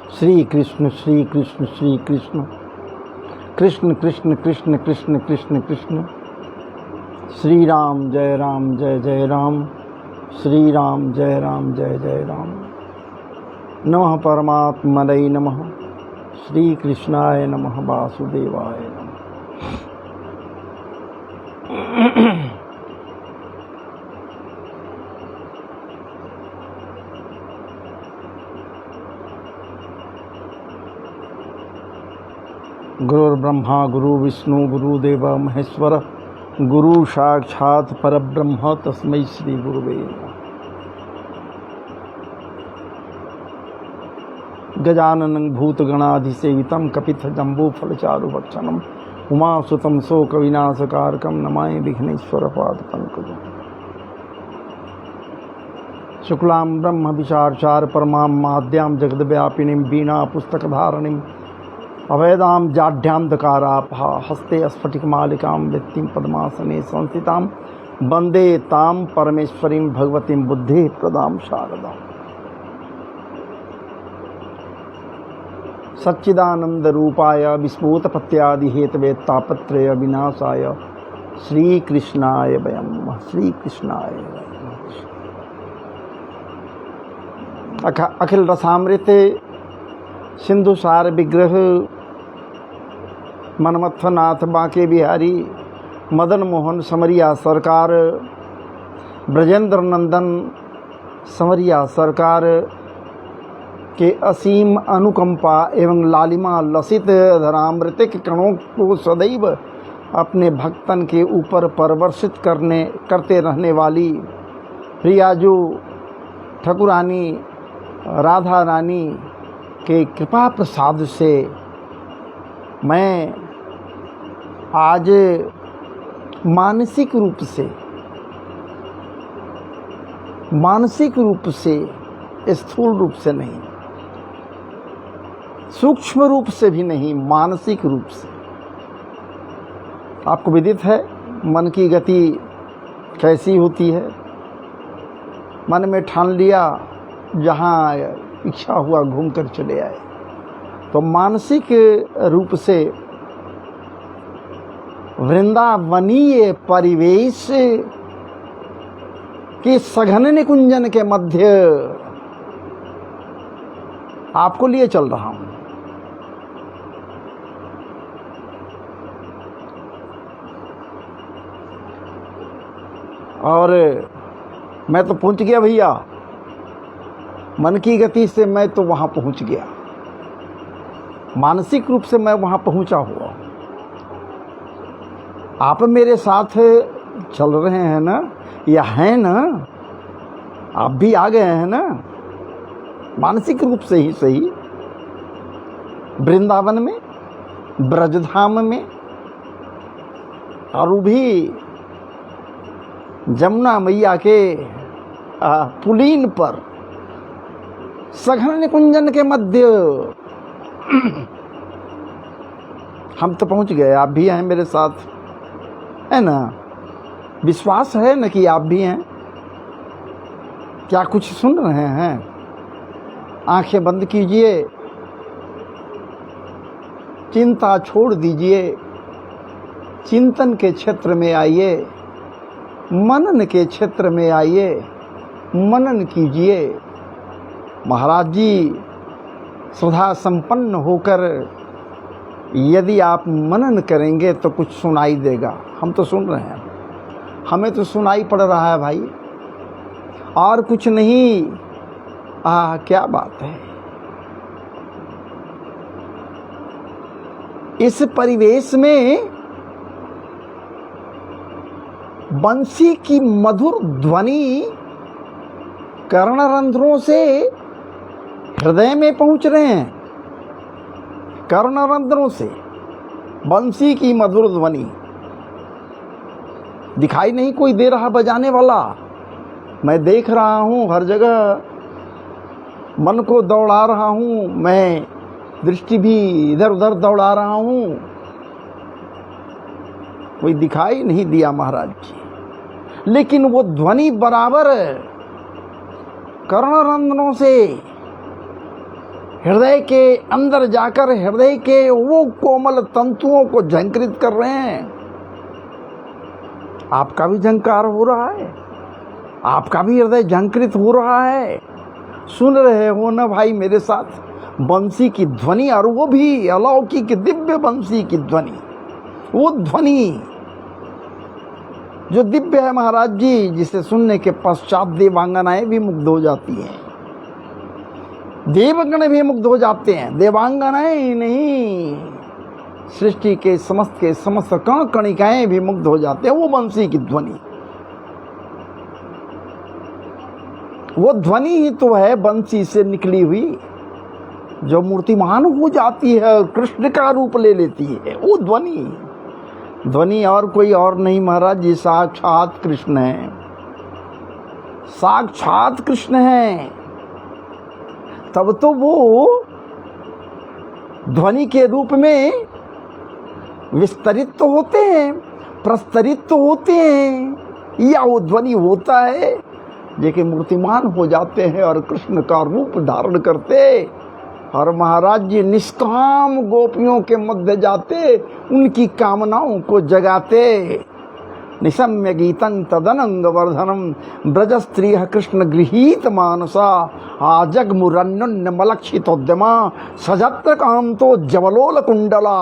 श्री कृष्ण श्री कृष्ण श्री कृष्ण, कृष्ण कृष्ण कृष्ण कृष्ण कृष्ण कृष्ण, श्री राम जय जय राम, श्री राम जय जय राम। नमः परमात्मने नमः, श्री कृष्णाय नमः, वासुदेवाय नमः। गुरुर्ब्रह्मा गुरु विष्णु गुरुदेव महेश्वर, गुरु साक्षात् परब्रह्म तस्मै श्री गुरुवे नमः। गजाननं भूतगणाधिसेवितं कपित्थजम्बूफलचारुभक्षणं उमासुतं शोकविनाशकारकं नमामि विघ्नेश्वरपादपङ्कजं। शुक्लां ब्रह्म विशारचार परमां माद्यां जगद्व्यापिनीं वीणा पुस्तकधारिणीं अवेदां जाढ्यां दकारापहा हस्ते स्फटिकमालिकां वृत्तिं पद्मासने संस्थितां वन्दे तां परमेश्वरीं भगवतीं बुद्धिः प्रदां शारदाम्। सच्चिदानंद रूपाय विस्फोटपत्यादि हेतवे तापत्रय विनाशाय श्री कृष्णाय वयं नमः, श्री कृष्णाय वयं। अखिल रसामृत सिंधुसार विग्रह मनमथनाथ बांके बिहारी मदन मोहन समरिया सरकार, ब्रजेंद्र नंदन समरिया सरकार के असीम अनुकंपा एवं लालिमा लसित धरामृतिक कणों को सदैव अपने भक्तन के ऊपर परवर्षित करते रहने वाली प्रियाजू ठकुरानी राधा रानी के कृपा प्रसाद से मैं आज मानसिक रूप से स्थूल रूप से नहीं, सूक्ष्म रूप से भी नहीं, मानसिक रूप से। आपको विदित है मन की गति कैसी होती है। मन में ठान लिया, जहाँ इच्छा हुआ घूम कर चले आए। तो मानसिक रूप से वृंदावनीय परिवेश के सघन निकुंजन के मध्य आपको लिए चल रहा हूं। और मैं तो पहुंच गया भैया, मन की गति से मैं तो वहां पहुंच गया, मानसिक रूप से मैं वहां पहुंचा हुआ। आप मेरे साथ चल रहे हैं ना, या हैं ना, आप भी आ गए हैं ना, मानसिक रूप से ही सही, वृंदावन में, ब्रजधाम में, और वो भी जमुना मैया के पुलीन पर सघन निकुंजन के मध्य हम तो पहुंच गए। आप भी हैं मेरे साथ, है ना? विश्वास है न कि आप भी हैं? क्या कुछ सुन रहे हैं? आंखें बंद कीजिए, चिंता छोड़ दीजिए, चिंतन के क्षेत्र में आइए, मनन के क्षेत्र में आइए, मनन कीजिए। महाराज जी सुधा संपन्न होकर यदि आप मनन करेंगे तो कुछ सुनाई देगा। हम तो सुन रहे हैं, हमें तो सुनाई पड़ रहा है भाई, और कुछ नहीं। क्या बात है। इस परिवेश में बंसी की मधुर ध्वनि कर्णरंध्रों से हृदय में पहुंच रहे हैं। कर्णरंध्रों से बंसी की मधुर ध्वनि दिखाई नहीं कोई दे रहा बजाने वाला। मैं देख रहा हूं हर जगह, मन को दौड़ा रहा हूं, मैं दृष्टि भी इधर उधर दौड़ा रहा हूं, कोई दिखाई नहीं दिया महाराज जी। लेकिन वो ध्वनि बराबर कर्णरंध्रों से हृदय के अंदर जाकर हृदय के वो कोमल तंतुओं को झंकृत कर रहे हैं। आपका भी झंकार हो रहा है, आपका भी हृदय झंकृत हो रहा है। सुन रहे हो ना भाई मेरे साथ बंसी की ध्वनि, और वो भी अलौकिक दिव्य बंसी की ध्वनि। वो ध्वनि जो दिव्य है महाराज जी, जिसे सुनने के पश्चात देवांगनाएं भी मुग्ध हो जाती हैं, देवगण भी मुग्ध हो जाते हैं। देवांगनाएं ही नहीं, सृष्टि के समस्त कण कणिकाएं भी मुग्ध हो जाते हैं। वो बंसी की ध्वनि, वो ध्वनि ही तो है बंसी से निकली हुई, जो मूर्तिमान हो जाती है, कृष्ण का रूप ले लेती है। वो ध्वनि और कोई और नहीं महाराज जी, साक्षात कृष्ण है, साक्षात कृष्ण है। तब तो वो ध्वनि के रूप में विस्तरित तो होते हैं, प्रस्तरित तो होते हैं, या वो ध्वनि होता है लेकिन मूर्तिमान हो जाते हैं और कृष्ण का रूप धारण करते। और महाराज जी निष्काम गोपियों के मध्य जाते, उनकी कामनाओं को जगाते। निशम्य गीतं तदनंग वर्धनम ब्रज स्त्री कृष्ण गृहीत मानसा आजगमुरन्योन्य मलक्षितोद्यमा सजत्र कांतो जवलोल कुंडला।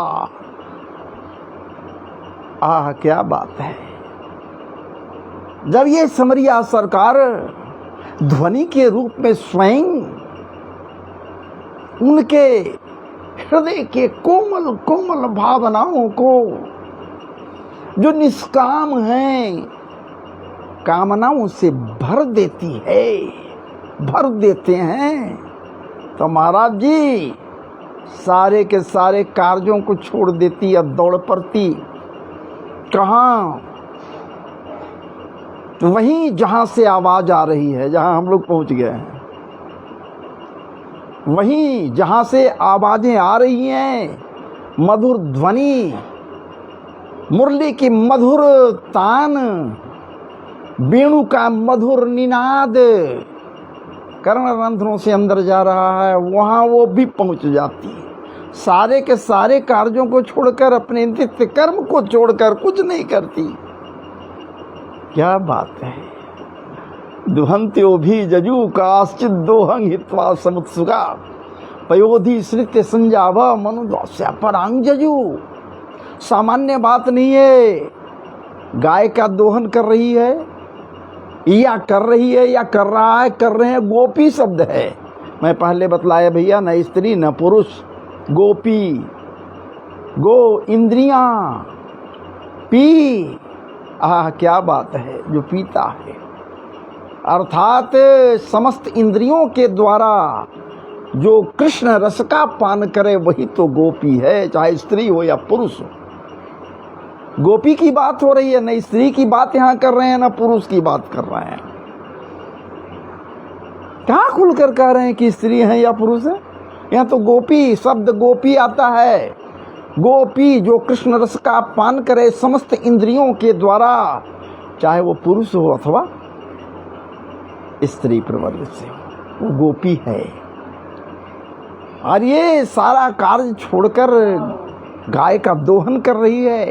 आह क्या बात है। जब ये समरिया सरकार ध्वनि के रूप में स्वयं उनके हृदय के कोमल कोमल भावनाओं को, जो निष्काम हैं, कामनाओं से भर देती है, भर देते हैं, तो महाराज जी सारे के सारे कार्यों को छोड़ देती है, दौड़ पड़ती। कहाँ? वहीं जहां से आवाज आ रही है, जहां हम लोग पहुंच गए हैं, वहीं जहां से आवाजें आ रही हैं, मधुर ध्वनि, मुरली की मधुर तान, वेणु का मधुर निनाद कर्णरंध्रों से अंदर जा रहा है, वहां वो भी पहुंच जाती है। सारे के सारे कार्यों को छोड़कर, अपने नित्य कर्म को छोड़कर कुछ नहीं करती। क्या बात है। दुहंत्यो भी जजू काश्चित दोहंग हित्वा समुत्सुका पयोधि श्रित्य संजाव मनुदास्या परांग जजू। सामान्य बात नहीं है। गाय का दोहन कर रही है, या कर रही है, या कर रहा है, कर रहे हैं, गोपी शब्द है। मैं पहले बतलाया भैया, न स्त्री न पुरुष, गोपी, गो इंद्रियां, पी। आह क्या बात है, जो पीता है, अर्थात समस्त इंद्रियों के द्वारा जो कृष्ण रस का पान करे वही तो गोपी है, चाहे स्त्री हो या पुरुष हो। गोपी की बात हो रही है, न स्त्री की बात यहां कर रहे हैं, न पुरुष की बात कर रहे हैं। कहां खुलकर कह रहे हैं कि स्त्री है या पुरुष है? यहां तो गोपी शब्द, गोपी आता है। गोपी जो कृष्ण रस का पान करे समस्त इंद्रियों के द्वारा, चाहे वो पुरुष हो अथवा स्त्री प्रवर्ग से, वो गोपी है। और ये सारा कार्य छोड़कर गाय का दोहन कर रही है।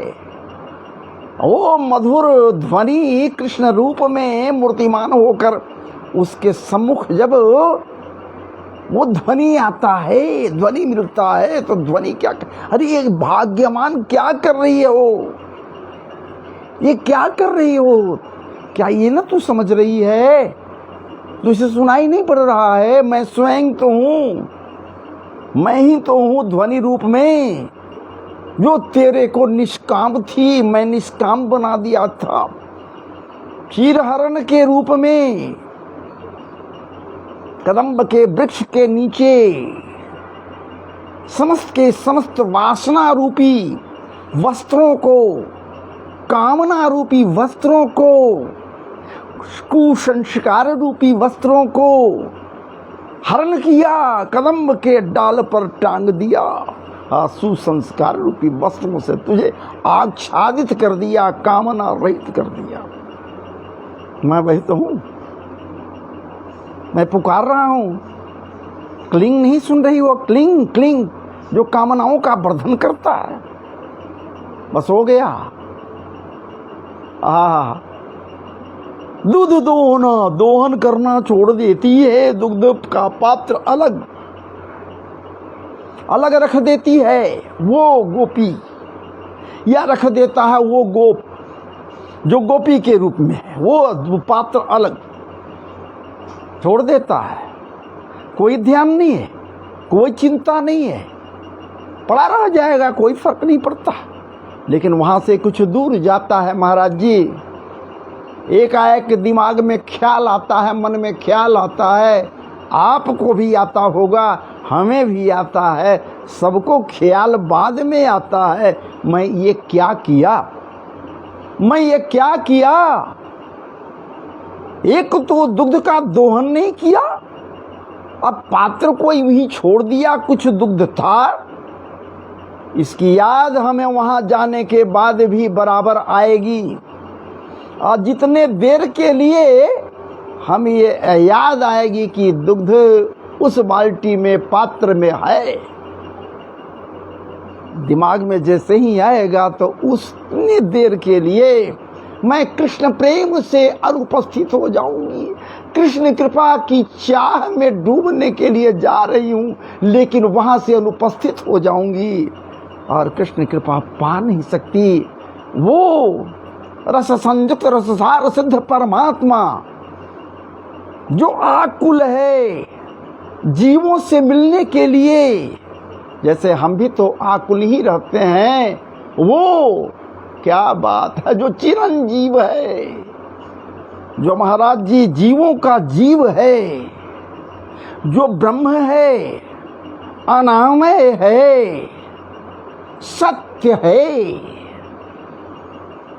वो मधुर ध्वनि कृष्ण रूप में मूर्तिमान होकर उसके सम्मुख जब वो ध्वनि आता है, ध्वनि मिलता है, तो ध्वनि क्या अरे ये भाग्यमान क्या कर रही है वो, ये क्या कर रही हो? क्या ये ना तू समझ रही है? तुझे सुनाई नहीं पड़ रहा है? मैं स्वयं तो हूँ, मैं ही तो हूँ ध्वनि रूप में, जो तेरे को निष्काम थी मैं निष्काम बना दिया था। क्षीरहरण के रूप में कदम्ब के वृक्ष के नीचे समस्त के समस्त वासना रूपी वस्त्रों को, कामना रूपी वस्त्रों को, कुसंस्कार रूपी वस्त्रों को हरण किया, कदम्ब के डाल पर टांग दिया। सुसंस्कार रूपी वस्त्रों से तुझे आच्छादित कर दिया, कामना रहित कर दिया। मैं वही तो हूं, मैं पुकार रहा हूं, क्लिंग नहीं सुन रही हो? क्लिंग क्लिंग जो कामनाओं का वर्धन करता है। बस हो गया। दूध दोहन करना छोड़ देती है, दुग्ध का पात्र अलग अलग रख देती है वो गोपी, या रख देता है वो गोप जो गोपी के रूप में है, वो पात्र अलग छोड़ देता है। कोई ध्यान नहीं है, कोई चिंता नहीं है, पड़ा रह जाएगा, कोई फर्क नहीं पड़ता। लेकिन वहां से कुछ दूर जाता है महाराज जी, एकाएक दिमाग में ख्याल आता है, मन में ख्याल आता है, आपको भी आता होगा, हमें भी आता है, सबको ख्याल बाद में आता है, मैं ये क्या किया, मैं ये क्या किया। एक तो दुग्ध का दोहन नहीं किया, अब पात्र को ही छोड़ दिया, कुछ दुग्ध था। इसकी याद हमें वहां जाने के बाद भी बराबर आएगी, और जितने देर के लिए हम ये याद आएगी कि दुग्ध उस बाल्टी में, पात्र में है, दिमाग में जैसे ही आएगा तो उतनी देर के लिए मैं कृष्ण प्रेम से अनुपस्थित हो जाऊंगी। कृष्ण कृपा की चाह में डूबने के लिए जा रही हूं, लेकिन वहां से अनुपस्थित हो जाऊंगी और कृष्ण कृपा पा नहीं सकती। वो रस संयुक्त रससार सिद्ध परमात्मा जो आकुल है जीवों से मिलने के लिए, जैसे हम भी तो आकुल ही रहते हैं, वो क्या बात है, जो चिरंजीव है, जो महाराज जी जीवों का जीव है, जो ब्रह्म है, अनामय है, सत्य है।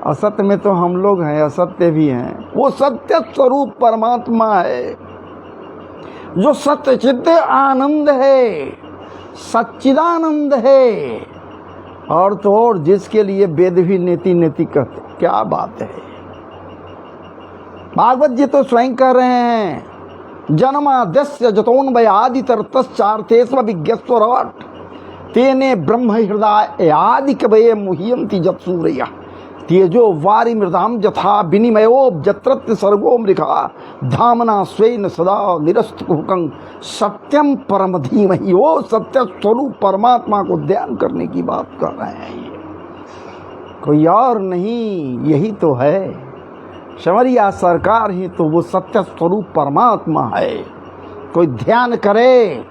असत्य में तो हम लोग हैं, असत्य भी हैं। वो सत्य स्वरूप परमात्मा है जो सत्य चित्त आनंद है, सच्चिदानंद है, और तो और जिसके लिए वेद भी नेति नेति कहते। क्या बात है। भागवत जी तो स्वयं कह रहे हैं, जन्माद्यस्य जतोन्वयादितरतश्चार्थेष्व विज्ञस्वराट तेने ब्रह्म हृदय आदि कवये मुह्यन्ति जत्सूरयः तेजो वारि मृदाम यथा विनिमयो जत्रत्य सर्गो मृगा धामना स्वेन सदा निरस्तकुहकं सत्यम परम धीमहि। वो सत्य स्वरूप परमात्मा को ध्यान करने की बात कर रहे हैं, ये कोई और नहीं, यही तो है। शमरिया सरकार ही तो वो सत्य स्वरूप परमात्मा है। कोई ध्यान करे,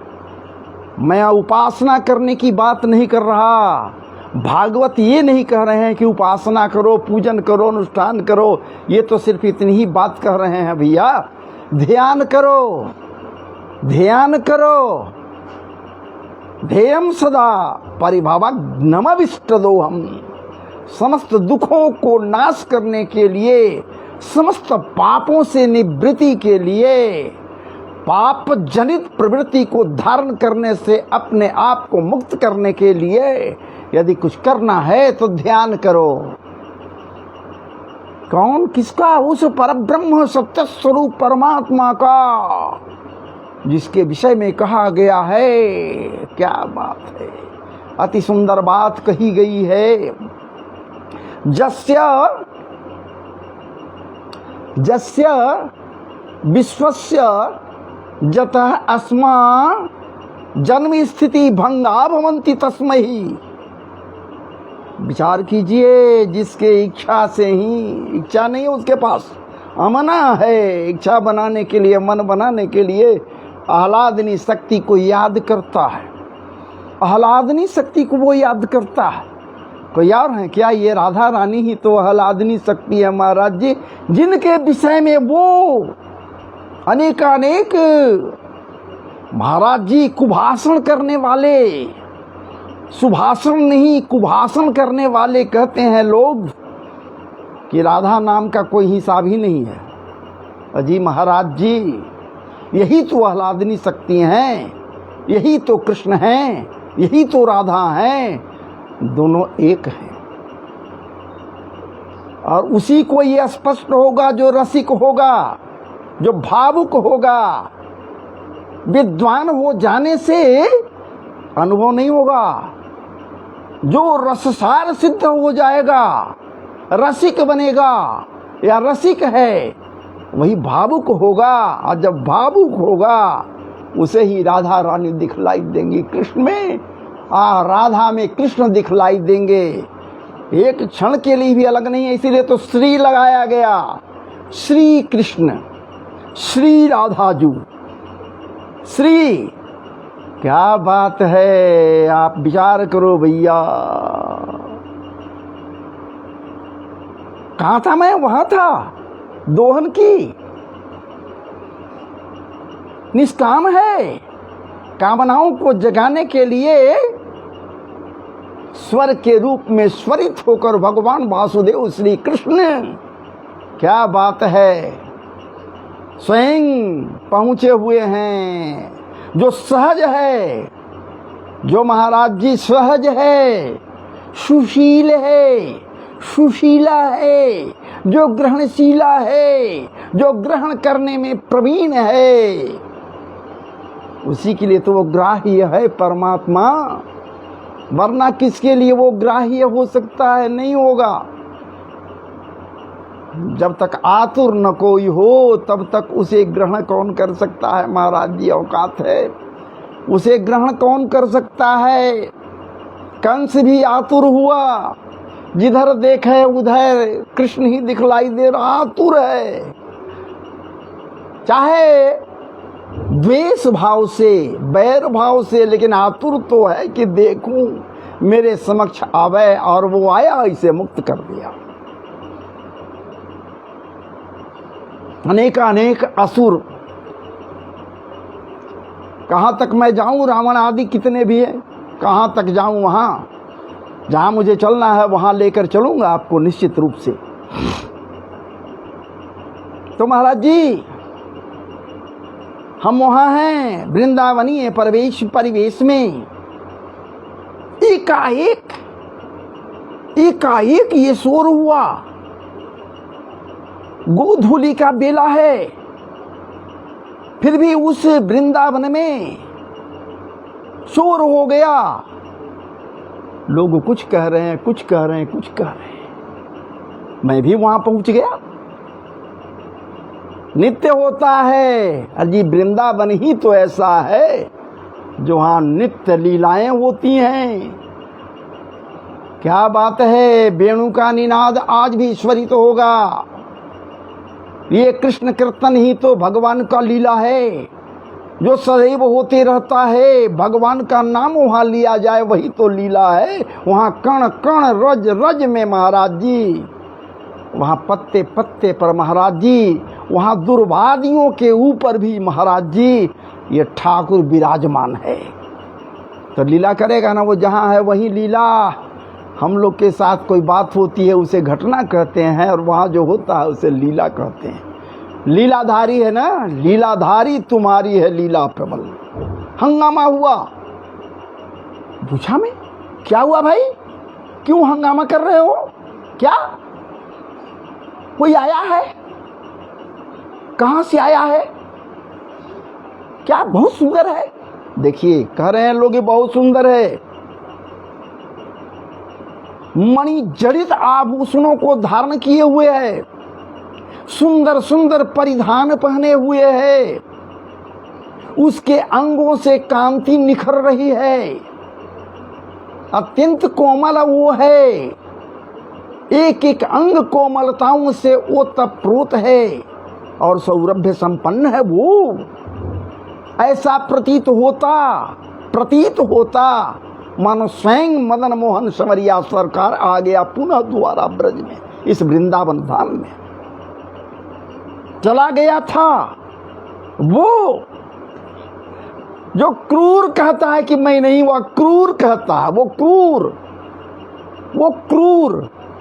मैं उपासना करने की बात नहीं कर रहा। भागवत ये नहीं कह रहे हैं कि उपासना करो, पूजन करो, अनुष्ठान करो, ये तो सिर्फ इतनी ही बात कह रहे हैं भैया। ध्यान करो, ध्यान करो, ध्येयम सदा परिभवग्नमविष्टदोहम्। समस्त दुखों को नाश करने के लिए, समस्त पापों से निवृत्ति के लिए, पाप जनित प्रवृत्ति को धारण करने से अपने आप को मुक्त करने के लिए यदि कुछ करना है तो ध्यान करो। कौन, किसका? उस परब्रह्म सत्य स्वरूप परमात्मा का, जिसके विषय में कहा गया है। क्या बात है, अति सुंदर बात कही गई है। जस्य विश्वस्य जतः अस्मा जन्म स्थिति भंगा भवन्ति तस्मै। विचार कीजिए, जिसके इच्छा से ही, इच्छा नहीं है उसके पास, अमना है, इच्छा बनाने के लिए, मन बनाने के लिए आह्लादनी शक्ति को याद करता है, आह्लादनी शक्ति को वो याद करता है। कोई और है क्या? ये राधा रानी ही तो आह्लादनी शक्ति है महाराज जी, जिनके विषय में वो अनेकानेक महाराज जी कुभाषण करने वाले, सुभाषण नहीं कुभाषण करने वाले कहते हैं लोग कि राधा नाम का कोई हिसाब ही नहीं है। अजी महाराज जी, यही तो आह्लादनी शक्ति हैं, यही तो कृष्ण हैं, यही तो राधा हैं, दोनों एक हैं। और उसी को ये स्पष्ट होगा जो रसिक होगा, जो भावुक होगा, विद्वान हो जाने से अनुभव नहीं होगा। जो रससार सिद्ध हो जाएगा, रसिक बनेगा या रसिक है, वही भावुक होगा। और जब भावुक होगा उसे ही राधा रानी दिखलाई देंगी कृष्ण में, राधा में कृष्ण दिखलाई देंगे। एक क्षण के लिए भी अलग नहीं है, इसीलिए तो श्री लगाया गया। श्री कृष्ण, श्री राधाजू, श्री। क्या बात है, आप विचार करो भैया। कहाँ था मैं? वहां था दोहन की। निष्काम है, कामनाओं को जगाने के लिए स्वर के रूप में स्वरित होकर भगवान वासुदेव श्री कृष्ण। क्या बात है, स्वयं पहुंचे हुए हैं। जो सहज है, जो महाराज जी सहज है, सुशील है, सुशीला है, जो ग्रहणशीला है, जो ग्रहण करने में प्रवीण है, उसी के लिए तो वो ग्राह्य है परमात्मा। वरना किसके लिए वो ग्राह्य हो सकता है? नहीं होगा। जब तक आतुर न कोई हो तब तक उसे ग्रहण कौन कर सकता है? महाराज जी औकात है, उसे ग्रहण कौन कर सकता है? कंस भी आतुर हुआ, जिधर देखे उधर कृष्ण ही दिखलाई दे रहा, आतुर है। चाहे द्वेष भाव से, बैर भाव से, लेकिन आतुर तो है कि देखूं मेरे समक्ष आवे, और वो आया, इसे मुक्त कर दिया। अनेक असुर, कहाँ तक मैं जाऊं? रावण आदि कितने भी हैं, कहाँ तक जाऊं? वहाँ जहाँ मुझे चलना है वहाँ लेकर चलूंगा आपको निश्चित रूप से। तो महाराज जी हम वहाँ हैं वृंदावनीय परिवेश में। एकाएक ये शोर हुआ। गोधूली का बेला है, फिर भी उस वृंदावन में शोर हो गया। लोग कुछ कह रहे हैं, कुछ कह रहे हैं, कुछ कह रहे हैं। मैं भी वहां पहुंच गया। नित्य होता है, अजी वृंदावन ही तो ऐसा है जो वहां नित्य लीलाएं होती हैं। क्या बात है, वेणु का निनाद आज भी स्वरित होगा। ये कृष्ण कीर्तन ही तो भगवान का लीला है, जो सदैव होते रहता है। भगवान का नाम वहां लिया जाए वही तो लीला है। वहां कण कण रज रज में महाराज जी, वहां पत्ते पत्ते पर महाराज जी, वहां दुर्वादियों के ऊपर भी महाराज जी ये ठाकुर विराजमान है। तो लीला करेगा ना, वो जहां है वहीं लीला। हम लोग के साथ कोई बात होती है उसे घटना कहते हैं, और वहां जो होता है उसे लीला कहते हैं। लीलाधारी है ना, लीलाधारी तुम्हारी है लीला प्रबल। हंगामा हुआ। पूछा मैं, क्या हुआ भाई, क्यों हंगामा कर रहे हो? क्या कोई आया है? कहां से आया है? क्या बहुत सुंदर है? देखिए कह रहे हैं लोग ये बहुत सुंदर है। मणि जड़ित आभूषणों को धारण किए हुए है, सुंदर सुंदर परिधान पहने हुए है, उसके अंगों से कांति निखर रही है, अत्यंत कोमल वो है, एक एक अंग कोमलताओं से ओतप्रोत है और सौरभ्य संपन्न है। वो ऐसा प्रतीत होता मानो स्वयं मदन मोहन संवरिया सरकार आ गया पुनः दोबारा ब्रज में, इस वृंदावन धाम में चला गया था। वो जो क्रूर कहता है कि मैं नहीं, वह क्रूर कहता है। वो क्रूर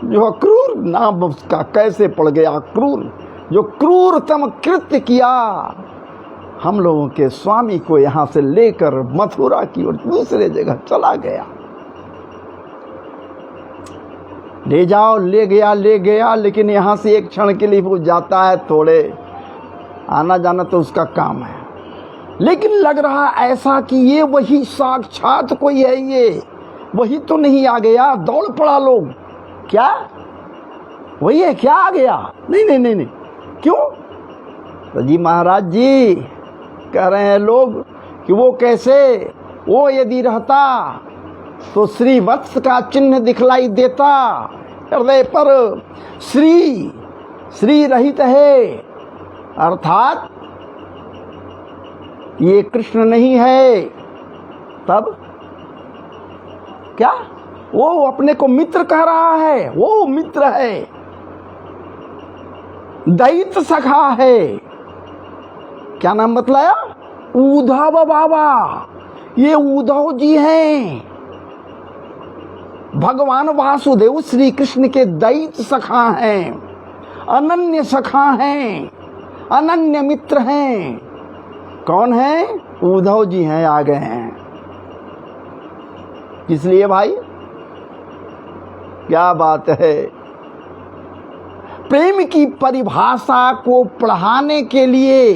जो क्रूर नाम उसका कैसे पड़ गया, क्रूर जो क्रूरतम कृत्य किया, हम लोगों के स्वामी को यहाँ से लेकर मथुरा की ओर दूसरे जगह चला गया। ले जाओ, ले गया, लेकिन यहाँ से एक क्षण के लिए वो जाता है, थोड़े आना जाना तो उसका काम है। लेकिन लग रहा ऐसा कि ये वही साक्षात कोई है, ये वही तो नहीं आ गया। दौड़ पड़ा लोग, क्या वही है क्या आ गया? नहीं नहीं नहीं नहीं, क्यों? तो जी महाराज जी कह रहे हैं लोग कि वो कैसे, वो यदि रहता तो श्री वत्स का चिन्ह दिखलाई देता हृदय पर। श्री रहित है, अर्थात ये कृष्ण नहीं है। तब क्या वो अपने को मित्र कह रहा है? वो मित्र है, दैत सखा है। क्या नाम बतलाया? उद्धव बाबा। ये उद्धव जी हैं, भगवान वासुदेव श्री कृष्ण के दैत सखा हैं, अनन्य सखा हैं, अनन्य मित्र हैं। कौन है? उद्धव जी हैं, आ गए हैं। इसलिए भाई क्या बात है, प्रेम की परिभाषा को पढ़ाने के लिए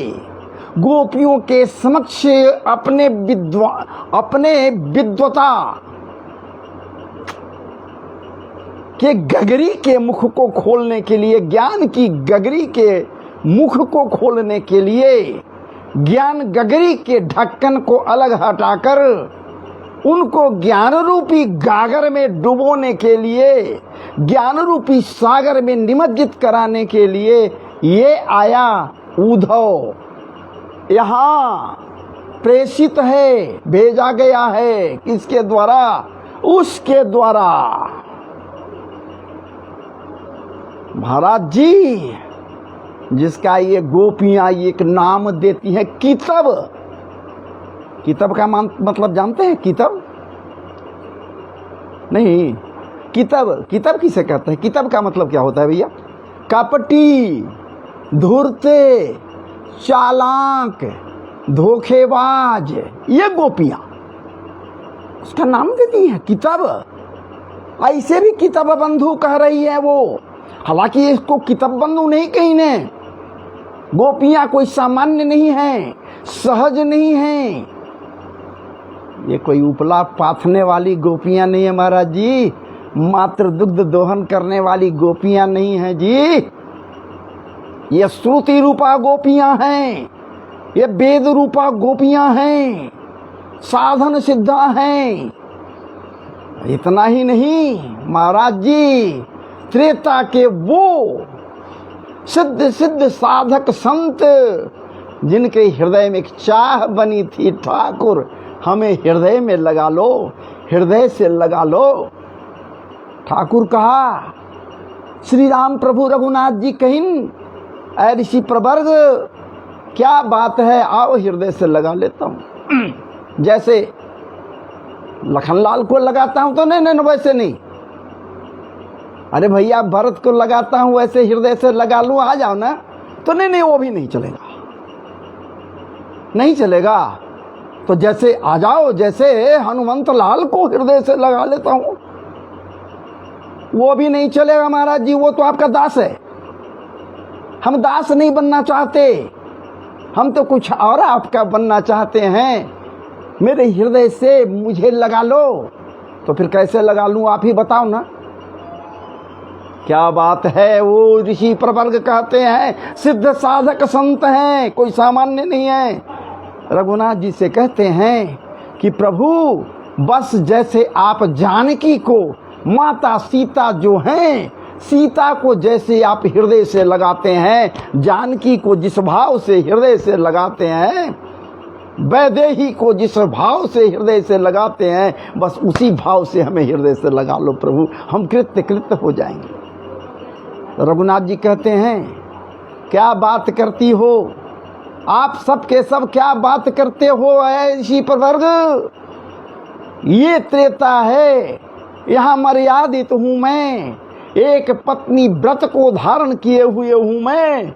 गोपियों के समक्ष अपने विद्वता के गगरी के मुख को खोलने के लिए, ज्ञान की गगरी के मुख को खोलने के लिए, ज्ञान गगरी के ढक्कन को अलग हटाकर उनको ज्ञान रूपी गागर में डुबोने के लिए, ज्ञान रूपी सागर में निमज्जित कराने के लिए ये आया उद्धव। यहाँ प्रेषित है, भेजा गया है। किसके द्वारा? उसके द्वारा। महाराज जी जिसका ये गोपियां एक नाम देती हैं कितब। कितब का मतलब जानते हैं? कितब नहीं, कितब किसे कहते हैं? कितब का मतलब क्या होता है भैया? कपटी, धूर्ते, चालाक, धोखेबाज, ये गोपियां उसका नाम देती हैं कितब। ऐसे भी कितब बंधु कह रही है वो, हालांकि इसको कितब बंधु नहीं कही ने। गोपियां कोई सामान्य नहीं है, सहज नहीं है। ये कोई उपला पाथने वाली गोपियां नहीं है महाराज जी, मात्र दुग्ध दोहन करने वाली गोपियां नहीं है जी। ये श्रुति रूपा गोपियां हैं, ये वेद रूपा गोपियां हैं, साधन सिद्धा हैं। इतना ही नहीं महाराज जी, त्रेता के वो सिद्ध सिद्ध साधक संत जिनके हृदय में एक चाह बनी थी, ठाकुर हमें हृदय में लगा लो, हृदय से लगा लो। ठाकुर कहा, श्री राम प्रभु रघुनाथ जी कहिन, ऐ ऋषि प्रवर्ग क्या बात है, आओ हृदय से लगा लेता हूं। जैसे लखनलाल को लगाता हूं तो नहीं, वैसे नहीं। अरे भैया भरत को लगाता हूं वैसे हृदय से लगा लूं, आ जाओ ना, तो नहीं वो भी नहीं चलेगा, नहीं चलेगा। तो जैसे आ जाओ, जैसे हनुमंत लाल को हृदय से लगा लेता हूं, वो भी नहीं चलेगा महाराज जी। वो तो आपका दास है, हम दास नहीं बनना चाहते, हम तो कुछ और आपका बनना चाहते हैं। मेरे हृदय से मुझे लगा लो। तो फिर कैसे लगा लूं, आप ही बताओ ना। क्या बात है, वो ऋषि प्रवर्ग कहते हैं, सिद्ध साधक संत हैं, कोई सामान्य नहीं है। रघुनाथ जी से कहते हैं कि प्रभु बस जैसे आप जानकी को, माता सीता जो हैं, सीता को जैसे आप हृदय से लगाते हैं, जानकी को जिस भाव से हृदय से लगाते हैं, वैदेही को जिस भाव से हृदय से लगाते हैं, बस उसी भाव से हमें हृदय से लगा लो प्रभु, हम कृत्य हो जाएंगे। रघुनाथ जी कहते हैं, क्या बात करती हो आप, सब के सब क्या बात करते हो ऋषि प्रवर्ग। ये त्रेता है, यहाँ मर्यादित हूं मैं, एक पत्नी व्रत को धारण किए हुए हूं मैं,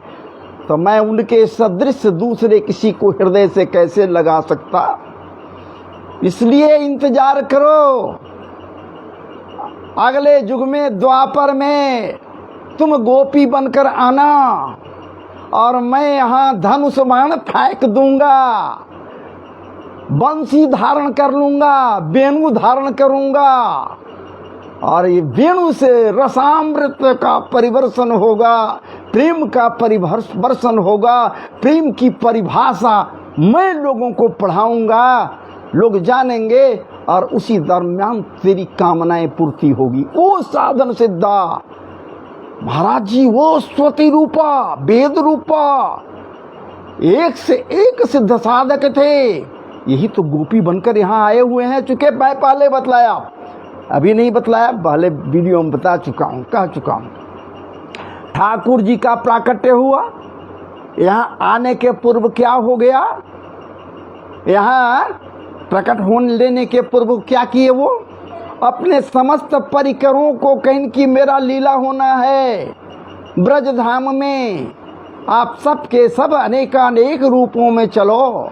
तो मैं उनके सदृश दूसरे किसी को हृदय से कैसे लगा सकता। इसलिए इंतजार करो, अगले युग में द्वापर में तुम गोपी बनकर आना और मैं यहाँ धनुष बाण फेंक दूंगा, बंसी धारण कर लूंगा, वेणु धारण करूंगा और ये वेणु से रसामृत का परिवर्तन होगा, प्रेम का परिवर्तन होगा, प्रेम की परिभाषा मैं लोगों को पढ़ाऊंगा, लोग जानेंगे और उसी दरमियान तेरी कामनाएं पूर्ति होगी। वो साधन सिद्धा महाराज जी, वो स्वति रूपा, वेद रूपा, एक से एक सिद्ध साधक थे। यही तो गोपी बनकर यहाँ आए हुए हैं। चुके मैं पहले बतलाया, अभी नहीं बतलाया, पहले वीडियो में बता चुका हूँ, कह चुका हूँ। ठाकुर जी का प्राकट्य हुआ, यहाँ आने के पूर्व क्या हो गया, यहाँ प्रकट होने लेने के पूर्व क्या किए, वो अपने समस्त परिकरों को कहीं कि मेरा लीला होना है ब्रज धाम में, आप सब के सब अनेकानेक रूपों में चलो।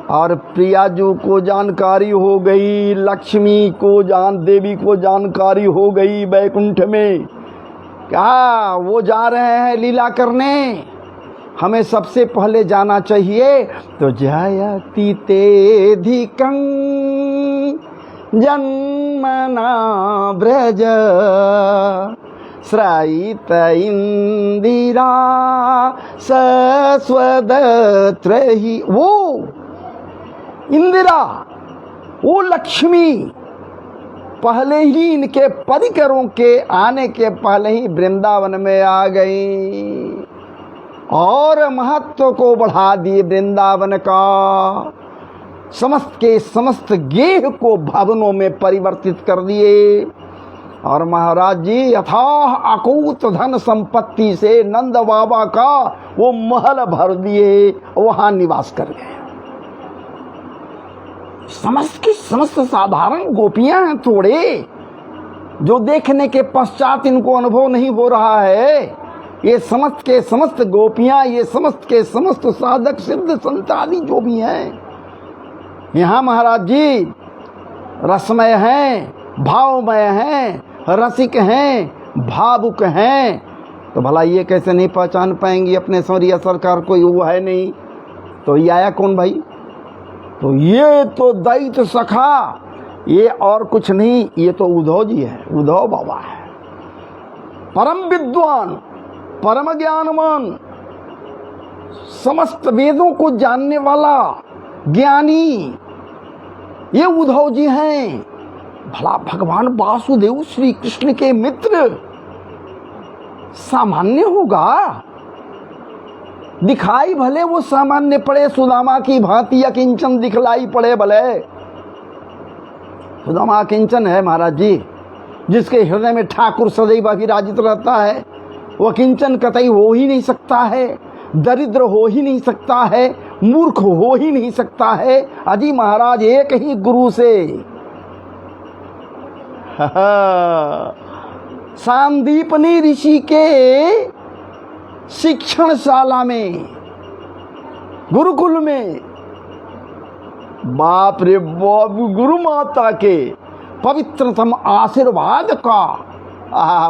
और प्रियाजू को जानकारी हो गई, लक्ष्मी को देवी को जानकारी हो गई वैकुंठ में, क्या वो जा रहे हैं लीला करने, हमें सबसे पहले जाना चाहिए। तो जयति तेधिकं जन्मना ब्रज श्रायित इंदिरा सस्वदत्रहि। वो इंदिरा, वो लक्ष्मी पहले ही इनके परिकरों के आने के पहले ही वृंदावन में आ गई और महत्व को बढ़ा दिए वृंदावन का। समस्त के समस्त गेह को भवनों में परिवर्तित कर दिए और महाराज जी यथाह अकूत धन संपत्ति से नंद बाबा का वो महल भर दिए, वहां निवास कर गए। समस्त की समस्त साधारण गोपियां हैं थोड़े, जो देखने के पश्चात इनको अनुभव नहीं हो रहा है। ये समस्त के समस्त गोपियां, ये समस्त के समस्त साधक सिद्ध संत आदि जो भी हैं यहाँ महाराज जी रसमय हैं, भावमय हैं, रसिक हैं, भावुक हैं। तो भला ये कैसे नहीं पहचान पाएंगी अपने सौरिया सरकार, कोई वो है नहीं तो ये आया कौन भाई? तो ये तो दैत्य सखा, ये और कुछ नहीं, ये तो उद्धव जी है, उद्धव बाबा है, परम विद्वान, परम ज्ञानवान, समस्त वेदों को जानने वाला ज्ञानी, ये उद्धव जी हैं। भला भगवान वासुदेव श्री कृष्ण के मित्र सामान्य होगा? दिखाई भले वो सामान्य पड़े, सुदामा की भांति अकिंचन दिखलाई पड़े भले। सुदामा अकिंचन है महाराज जी, जिसके हृदय में ठाकुर सदैव विराजित रहता है, वो अकिंचन कतई हो ही नहीं सकता है, दरिद्र हो ही नहीं सकता है, मूर्ख हो ही नहीं सकता है। अजी महाराज एक ही गुरु से सांदीपनी ऋषि के शिक्षणशाला में, गुरुकुल में, बाप रे बाप, गुरु माता के पवित्रतम आशीर्वाद का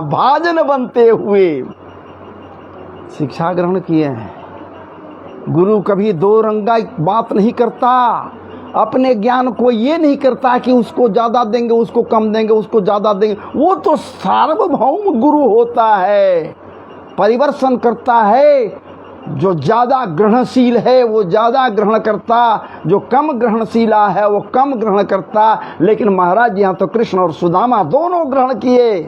भाजन बनते हुए शिक्षा ग्रहण किए हैं। गुरु कभी दो रंगा बात नहीं करता, अपने ज्ञान को ये नहीं करता कि उसको ज्यादा देंगे, उसको कम देंगे, उसको ज्यादा देंगे। वो तो सार्वभौम गुरु होता है, परिवर्तन करता है। जो ज्यादा ग्रहणशील है वो ज्यादा ग्रहण करता, जो कम ग्रहणशीला है वो कम ग्रहण करता। लेकिन महाराज यहाँ तो कृष्ण और सुदामा दोनों ग्रहण किए,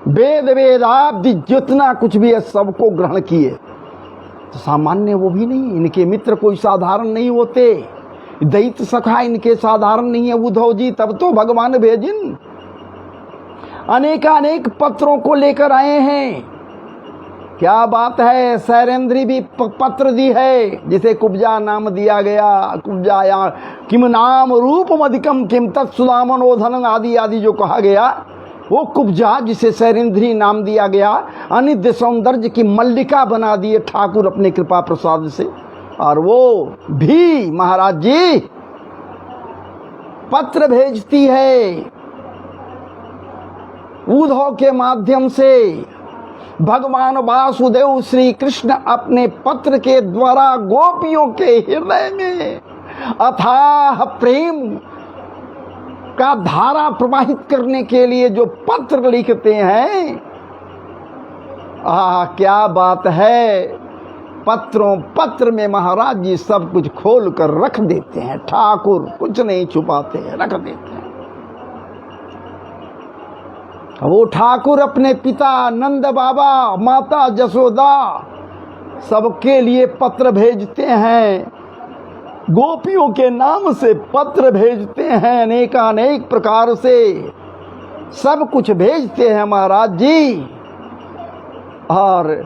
वेद वेदाब्दि जितना कुछ भी है सबको ग्रहण किए। तो सामान्य वो भी नहीं, इनके मित्र कोई साधारण नहीं होते, दैत्य सखा इनके साधारण नहीं है उद्धव जी। तब तो भगवान भेजिन अनेकानेक पत्रों को लेकर आए हैं। क्या बात है, शैलेंद्री भी पत्र दी है, जिसे कुब्जा नाम दिया गया। कुब्जाया किम नाम रूपम अधिकम किम तत्सुदामनोधन आदि आदि जो कहा गया, वो कुब्जा जिसे शैलेंद्री नाम दिया गया, अनित्य सौंदर्य की मल्लिका बना दिए ठाकुर अपने कृपा प्रसाद से। और वो भी महाराज जी पत्र भेजती है उद्धव के माध्यम से। भगवान वासुदेव श्री कृष्ण अपने पत्र के द्वारा गोपियों के हृदय में अथाह प्रेम का धारा प्रवाहित करने के लिए जो पत्र लिखते हैं, क्या बात है। पत्र में महाराज जी सब कुछ खोल कर रख देते हैं। ठाकुर कुछ नहीं छुपाते हैं, रख देते हैं। वो ठाकुर अपने पिता नंद बाबा, माता जसोदा सबके लिए पत्र भेजते हैं, गोपियों के नाम से पत्र भेजते हैं, अनेकानेक प्रकार से सब कुछ भेजते हैं महाराज जी। और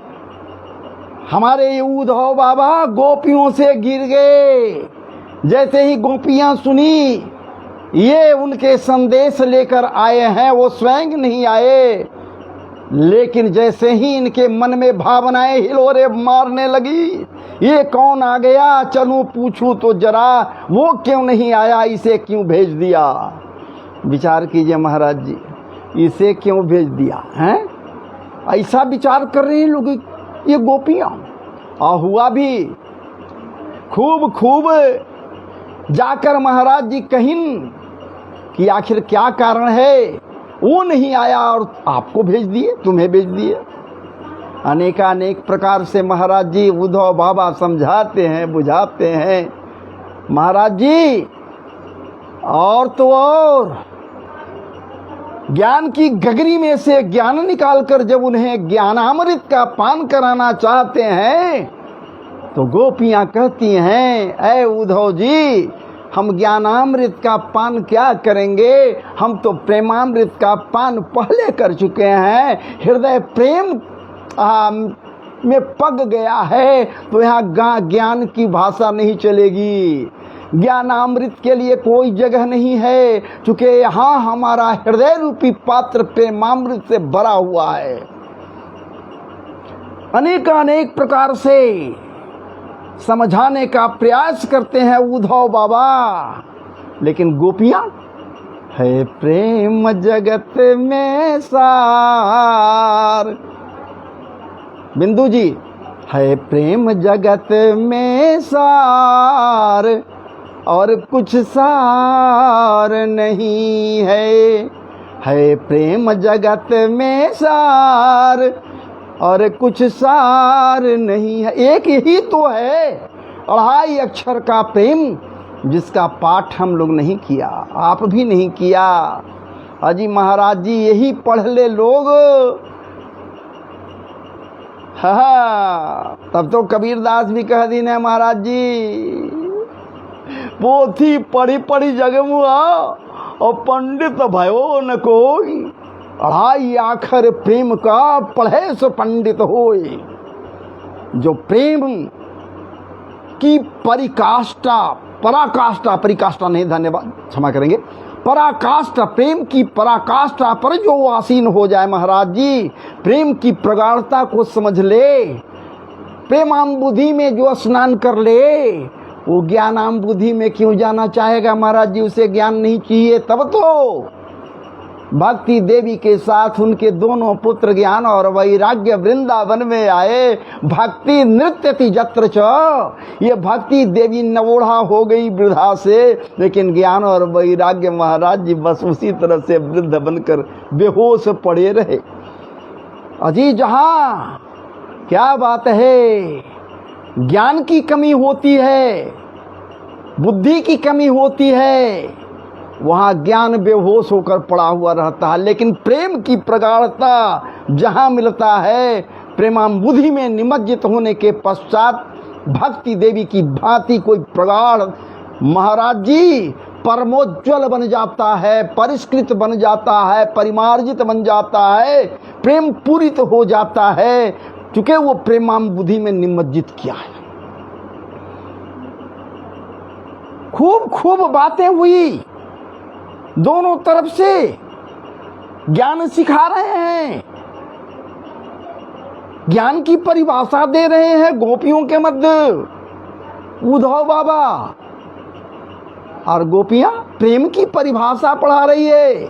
हमारे ये उद्धव बाबा गोपियों से गिर गए। जैसे ही गोपियां सुनी ये उनके संदेश लेकर आए हैं, वो स्वयं नहीं आए, लेकिन जैसे ही इनके मन में भावनाएं हिलोरे मारने लगी, ये कौन आ गया, चलूं पूछूं तो जरा, वो क्यों नहीं आया, इसे क्यों भेज दिया। विचार कीजिए महाराज जी, इसे क्यों भेज दिया है। ऐसा विचार कर रहे हैं लोग, ये गोपियां। और हुआ भी खूब जाकर महाराज जी कहीं कि आखिर क्या कारण है, वो नहीं आया और आपको भेज दिए, तुम्हें भेज दिए। अनेकानेक प्रकार से महाराज जी उद्धव बाबा समझाते हैं, बुझाते हैं। महाराज जी और तो और ज्ञान की गगरी में से ज्ञान निकालकर जब उन्हें ज्ञानामृत का पान कराना चाहते हैं, तो गोपियां कहती हैं, ऐ उद्धव जी, हम ज्ञानामृत का पान क्या करेंगे, हम तो प्रेमामृत का पान पहले कर चुके हैं। हृदय प्रेम में पग गया है, तो यहाँ ज्ञान की भाषा नहीं चलेगी, ज्ञानामृत के लिए कोई जगह नहीं है, क्योंकि यहाँ हमारा हृदय रूपी पात्र प्रेमामृत से भरा हुआ है। अनेकानेक प्रकार से समझाने का प्रयास करते हैं उद्धव बाबा, लेकिन गोपियां, है प्रेम जगत में सार, बिंदु जी, है प्रेम जगत में सार और कुछ सार नहीं है प्रेम जगत में सार और कुछ सार नहीं है। एक यही तो है 2.5 अक्षर का प्रेम, जिसका पाठ हम लोग नहीं किया, आप भी नहीं किया। अजी महाराज जी यही पढ़ ले लोग, हाँ, तब तो कबीरदास भी कह दी ने महाराज जी, पोथी पढ़ी जग मुआ और पंडित भयो न कोई, 2.5 अक्षर प्रेम का पढ़े सो पंडित होए। जो प्रेम की परिकाष्ठा नहीं, धन्यवाद, क्षमा करेंगे, पराकाष्ठा, प्रेम की पराकाष्ठा पर जो आसीन हो जाए महाराज जी, प्रेम की प्रगाढ़ता को समझ ले, प्रेमाम्बुधि में जो स्नान कर ले, वो ज्ञानाम्बुधि में क्यों जाना चाहेगा महाराज जी, उसे ज्ञान नहीं चाहिए। तब तो भक्ति देवी के साथ उनके दोनों पुत्र ज्ञान और वैराग्य वृंदावन में आए। भक्ति नृत्यति जत्र च, ये भक्ति देवी नवोढ़ा हो गई वृद्धा से, लेकिन ज्ञान और वैराग्य महाराज जी बस उसी तरह से वृद्ध बनकर बेहोश पड़े रहे। अजी जहां क्या बात है, ज्ञान की कमी होती है, बुद्धि की कमी होती है, वहाँ ज्ञान बेहोश होकर पड़ा हुआ रहता है। लेकिन प्रेम की प्रगाढ़ता जहाँ मिलता है, प्रेमाम्बुधि में निमज्जित होने के पश्चात भक्ति देवी की भांति कोई प्रगाढ़ महाराज जी परमोज्वल बन जाता है, परिष्कृत बन जाता है, परिमार्जित बन जाता है, प्रेम पूरित हो जाता है, क्योंकि वो प्रेमाम्बुधि में निमज्जित किया है। खूब बातें हुई, दोनों तरफ से ज्ञान सिखा रहे हैं, ज्ञान की परिभाषा दे रहे हैं गोपियों के मध्य उद्धव बाबा, और गोपियां प्रेम की परिभाषा पढ़ा रही है।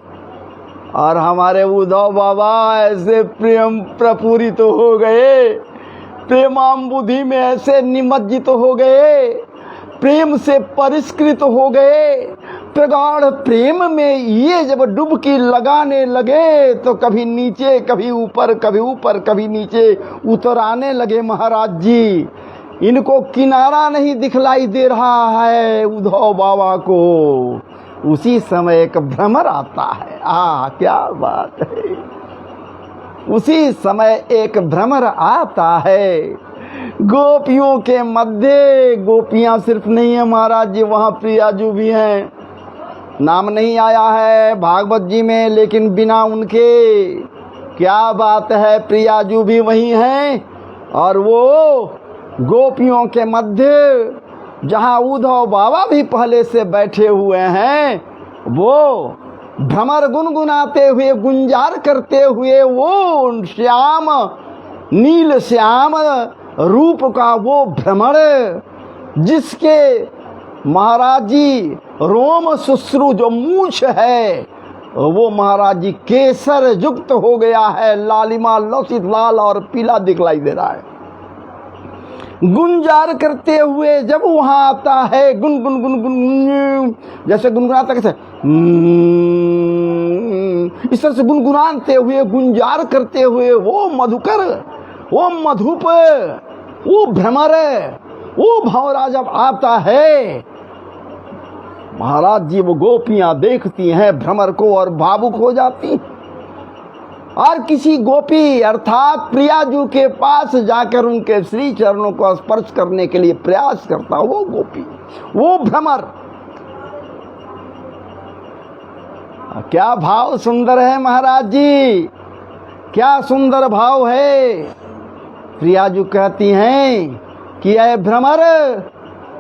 और हमारे उद्धव बाबा ऐसे प्रेम प्रपूरित हो गए, प्रेमाम्बुधि में ऐसे निमज्जित हो गए, प्रेम से परिष्कृत हो गए। प्रगाढ़ प्रेम में ये जब डुबकी लगाने लगे तो कभी नीचे कभी ऊपर, कभी ऊपर कभी नीचे उतर आने लगे। महाराज जी, इनको किनारा नहीं दिखलाई दे रहा है उद्धव बाबा को। उसी समय एक भ्रमर आता है। क्या बात है! उसी समय एक भ्रमर आता है गोपियों के मध्य। गोपियां सिर्फ नहीं है महाराज जी, वहां प्रियाजू भी हैं। नाम नहीं आया है भागवत जी में, लेकिन बिना उनके क्या बात है, प्रियाजू भी वही हैं। और वो गोपियों के मध्य जहां उद्धव बाबा भी पहले से बैठे हुए हैं, वो भ्रमर गुनगुनाते हुए, गुंजार करते हुए, वो श्याम, नील श्याम रूप का वो भ्रमर, जिसके महाराज जी रोम शुश्रु जो मूछ है, वो महाराज जी केसर युक्त हो गया है, लालिमा लौसित लाल और पीला दिखलाई दे रहा है। गुंजार करते हुए जब वहां आता है, गुन गुन गुन गुन, जैसे गुनगुनाता कैसे, इस तरह से गुनगुनाते हुए, गुंजार करते हुए वो मधुकर, वो मधुप, वो भ्रमर, वो भंवरा जब आता है, महाराज जी वो गोपियां देखती हैं भ्रमर को और भावुक हो जाती। और किसी गोपी अर्थात प्रियाजू के पास जाकर उनके श्री चरणों को स्पर्श करने के लिए प्रयास करता वो गोपी, वो भ्रमर। क्या भाव सुंदर है महाराज जी, क्या सुंदर भाव है। प्रियाजू कहती हैं कि ऐ भ्रमर,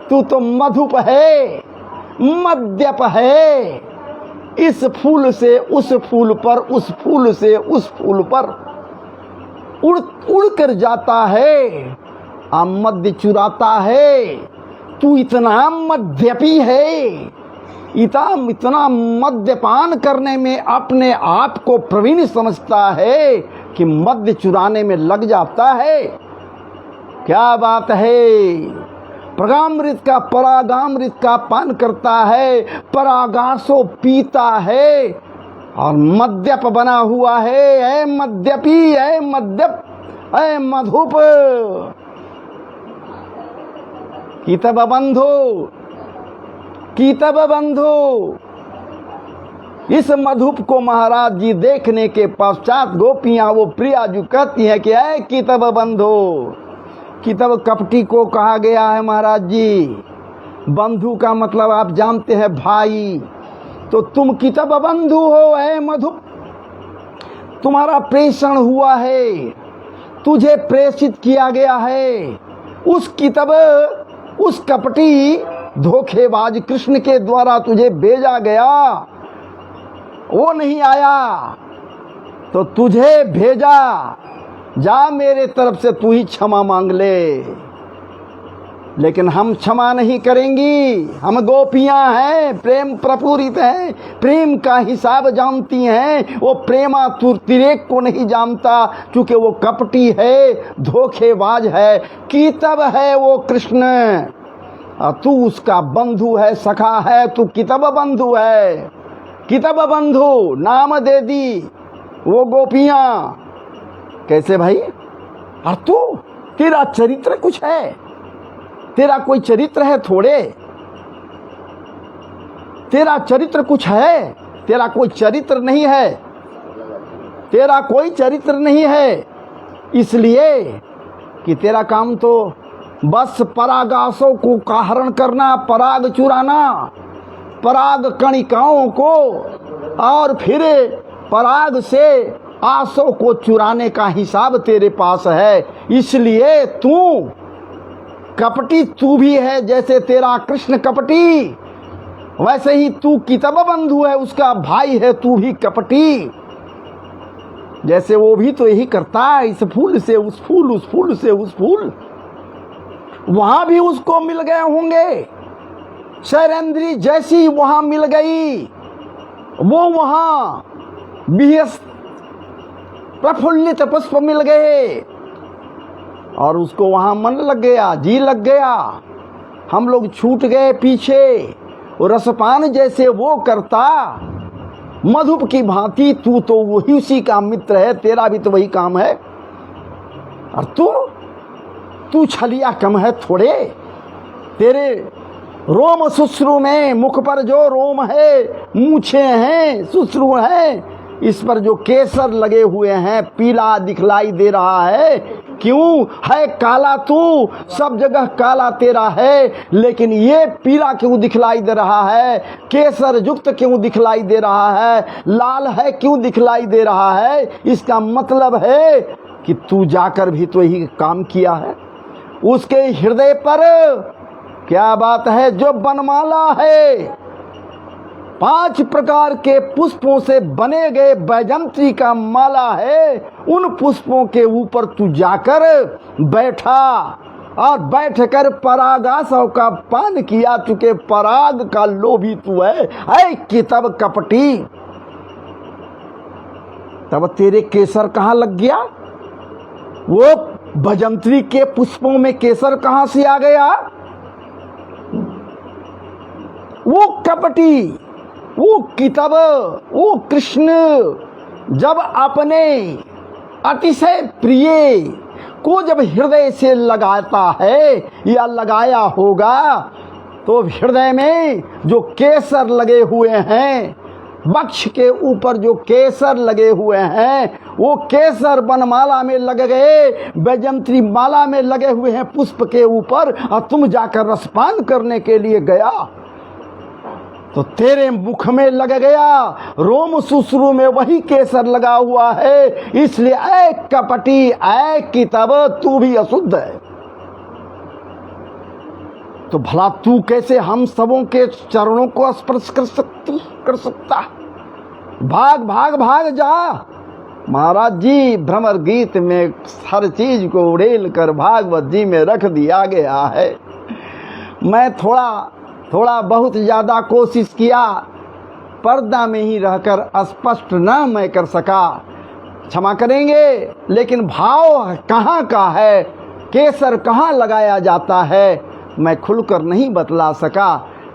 तू तो मधुप है, मद्यप है। इस फूल से उस फूल पर, उस फूल से उस फूल पर उड़ उड़ कर जाता है, मद्य चुराता है। तू इतना मद्यपी है, इतना मद्यपान करने में अपने आप को प्रवीण समझता है कि मद्य चुराने में लग जाता है। क्या बात है! प्रगामृत का, परागामृत का पान करता है, परागासो पीता है और मद्यप बना हुआ है। ऐ मद्यपी, ऐ मद्यप, ऐ मधुप, कितब बंधो, कितब बंधो। इस मधुप को महाराज जी देखने के पश्चात गोपियां, वो प्रियाजू कहती है कि ऐ कितब बंधो। कितब कपटी को कहा गया है महाराज जी। बंधु का मतलब आप जानते हैं भाई। तो तुम कितब बंधु हो, ऐ मधुप, तुम्हारा प्रेषण हुआ है, तुझे प्रेषित किया गया है। उस कितब, उस कपटी धोखेबाज कृष्ण के द्वारा तुझे भेजा गया, वो नहीं आया तो तुझे भेजा। जा मेरे तरफ से तू ही क्षमा मांग ले। लेकिन हम क्षमा नहीं करेंगी। हम गोपियां हैं, प्रेम प्रपूरित हैं, प्रेम का हिसाब जानती हैं। वो प्रेमा तिरेक को नहीं जानता, क्योंकि वो कपटी है, धोखेबाज है, कितब है वो कृष्ण। तू उसका बंधु है, सखा है, तू कितब बंधु है। कितब बंधु नाम दे दी वो गोपियां। कैसे भाई? और तू, तेरा चरित्र कुछ है, तेरा कोई चरित्र है थोड़े, तेरा चरित्र कुछ है, तेरा कोई चरित्र नहीं है, तेरा कोई चरित्र नहीं है। इसलिए कि तेरा काम तो बस परागासों को का हरण करना, पराग चुराना, पराग कणिकाओं को, और फिर पराग से आसों को चुराने का हिसाब तेरे पास है। इसलिए तू कपटी तू भी है, जैसे तेरा कृष्ण कपटी, वैसे ही तू कितब बंधु है, उसका भाई है, तू भी कपटी। जैसे वो भी तो यही करता है, इस फूल से उस फूल, उस फूल से उस फूल। वहां भी उसको मिल गए होंगे, शैलेंद्री जैसी वहां मिल गई, वो वहां बिहस प्रफुल्लित पुष्प मिल गए और उसको वहां मन लग गया, जी लग गया। हम लोग छूट गए पीछे। रसपान जैसे वो करता, मधुप की भांति तू तो वही उसी का मित्र है, तेरा भी तो वही काम है। और तू छलिया कम है थोड़े। तेरे रोम सुश्रु में, मुख पर जो रोम है, मूछे हैं, सुश्रु हैं, इस पर जो केसर लगे हुए हैं, पीला दिखलाई दे रहा है। क्यों है काला तू? सब जगह काला तेरा है, लेकिन ये पीला क्यों दिखलाई दे रहा है? केसर युक्त क्यों दिखलाई दे रहा है? लाल है क्यों दिखलाई दे रहा है? इसका मतलब है कि तू जाकर भी तो यही काम किया है। उसके हृदय पर क्या बात है? जो बनमाला है, 5 प्रकार के पुष्पों से बने गए वैजंत्री का माला है, उन पुष्पों के ऊपर तू जाकर बैठा और बैठकर परागासव का पान किया। चुके पराग का लोभी तू है। ऐ कितब कपटी, तब तेरे केसर कहाँ लग गया? वो वैजंत्री के पुष्पों में केसर कहाँ से आ गया? वो कपटी, वो किताब, वो कृष्ण जब अपने अतिशय प्रिय को जब हृदय से लगाता है या लगाया होगा, तो हृदय में जो केसर लगे हुए हैं, वक्ष के ऊपर जो केसर लगे हुए हैं, वो केसर बनमाला में लग गए, वैजंत्री माला में लगे हुए हैं पुष्प के ऊपर, और तुम जाकर रसपान करने के लिए गया तो तेरे मुख में लग गया, रोम सुश्रु में वही केसर लगा हुआ है। इसलिए ऐ कपटी, ऐ किताब, तू भी अशुद्ध है। तो भला तू कैसे हम सबों के चरणों को स्पर्श कर सकता? भाग भाग भाग जा। महाराज जी भ्रमर गीत में हर चीज को उड़ेल कर भागवत जी में रख दिया गया है। मैं थोड़ा बहुत ज़्यादा कोशिश किया, पर्दा में ही रहकर स्पष्ट न मैं कर सका, क्षमा करेंगे। लेकिन भाव कहाँ का है, केसर कहाँ लगाया जाता है, मैं खुलकर नहीं बतला सका।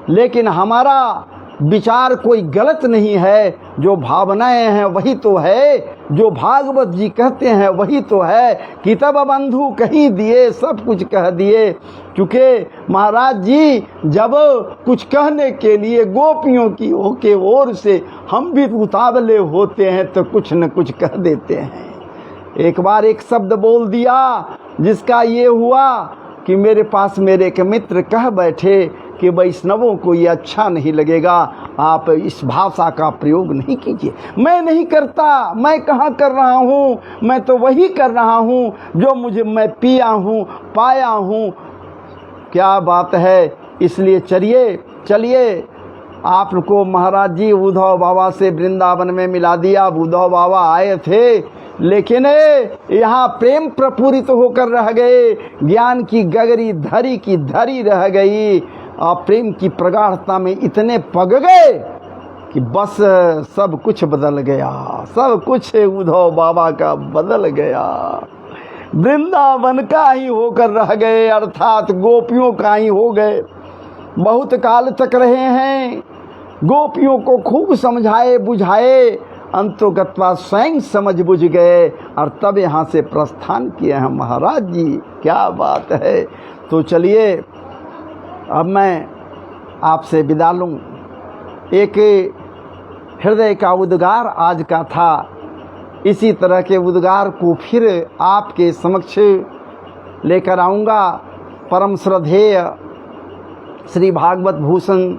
लेकिन हमारा विचार कोई गलत नहीं है। जो भावनाएं हैं वही तो है, जो भागवत जी कहते हैं वही तो है। कितब बंधु कहीं दिए, सब कुछ कह दिए। क्योंकि महाराज जी जब कुछ कहने के लिए गोपियों की ओर से हम भी उतावले होते हैं तो कुछ न कुछ कह देते हैं। एक बार एक शब्द बोल दिया जिसका ये हुआ कि मेरे पास मेरे एक मित्र कह बैठे कि वैष्णवों को ये अच्छा नहीं लगेगा, आप इस भाषा का प्रयोग नहीं कीजिए। मैं नहीं करता, मैं कहाँ कर रहा हूँ, मैं तो वही कर रहा हूँ जो मैं पिया हूँ, पाया हूँ। क्या बात है। इसलिए चलिए आपको महाराज जी उद्धव बाबा से वृंदावन में मिला दिया। उद्धव बाबा आए थे, लेकिन यहाँ प्रेम प्रपूरित होकर रह गए। ज्ञान की गगरी धरी की धरी रह गई और प्रेम की प्रगाढ़ता में इतने पग गए कि बस सब कुछ बदल गया। सब कुछ उद्धव बाबा का बदल गया। वृंदावन का ही होकर रह गए, अर्थात गोपियों का ही हो गए। बहुत काल तक रहे हैं, गोपियों को खूब समझाए बुझाए, अंतोगत्वा स्वयं समझ बुझ गए और तब यहाँ से प्रस्थान किए हैं महाराज जी। क्या बात है। तो चलिए अब मैं आपसे विदा लूँ। एक हृदय का उद्गार आज का था, इसी तरह के उद्गार को फिर आपके समक्ष लेकर आऊँगा। परम श्रद्धेय श्री भागवत भूषण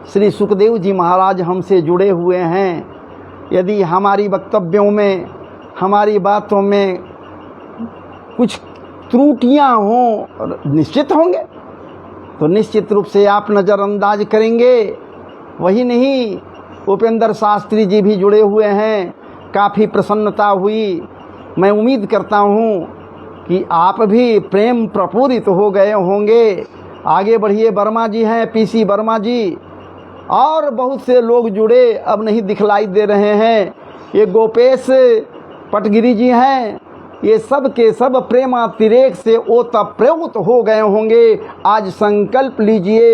श्री सुखदेव जी महाराज हमसे जुड़े हुए हैं। यदि हमारी वक्तव्यों में, हमारी बातों में कुछ त्रुटियां हों, निश्चित होंगे तो निश्चित रूप से आप नज़रअंदाज करेंगे। वही नहीं, उपेंद्र शास्त्री जी भी जुड़े हुए हैं, काफ़ी प्रसन्नता हुई। मैं उम्मीद करता हूँ कि आप भी प्रेम प्रपूरित हो गए होंगे। आगे बढ़िए। वर्मा जी हैं, पीसी वर्मा जी, और बहुत से लोग जुड़े, अब नहीं दिखलाई दे रहे हैं। ये गोपेश पटगिरी जी हैं, ये सब के सब प्रेमातिरेक से ओतप्रोत हो गए होंगे। आज संकल्प लीजिए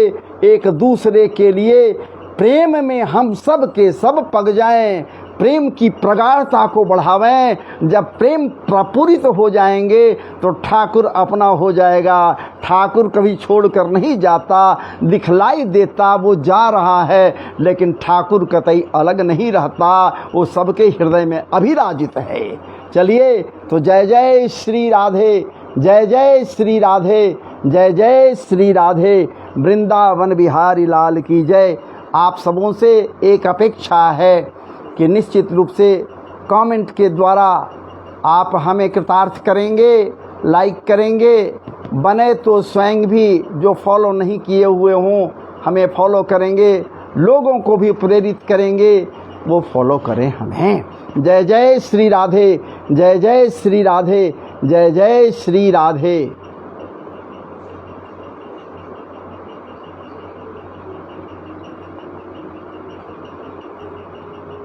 एक दूसरे के लिए प्रेम में हम सब के सब पग जाएं, प्रेम की प्रगाढ़ता को बढ़ावें। जब प्रेम प्रपूरित हो जाएंगे तो ठाकुर अपना हो जाएगा। ठाकुर कभी छोड़कर नहीं जाता, दिखलाई देता वो जा रहा है, लेकिन ठाकुर कतई अलग नहीं रहता, वो सबके हृदय में अभिराजित है। चलिए तो जय जय श्री राधे, जय जय श्री राधे, जय जय श्री राधे। वृंदावन बिहारी लाल की जय। आप सबों से एक अपेक्षा है कि निश्चित रूप से कमेंट के द्वारा आप हमें कृतार्थ करेंगे, लाइक करेंगे, बने तो स्वयं भी जो फॉलो नहीं किए हुए हों हमें फॉलो करेंगे, लोगों को भी प्रेरित करेंगे वो फॉलो करें हमें। जय जय श्री राधे, जय जय श्री राधे, जय जय श्री राधे।